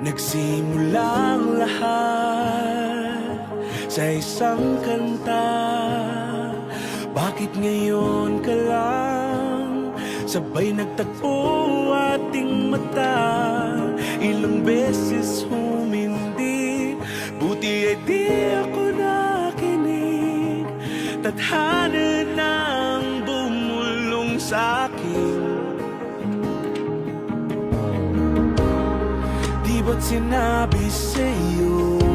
Nagsimula ang lahat sa isang kanta. Bakit ngayon ka lang sabay nagtagpo ating mata? Ilang beses humindi, buti ay di ako nakinig. Tadhana nang bumulong sa'kin. Di ba't sinabi sa'yo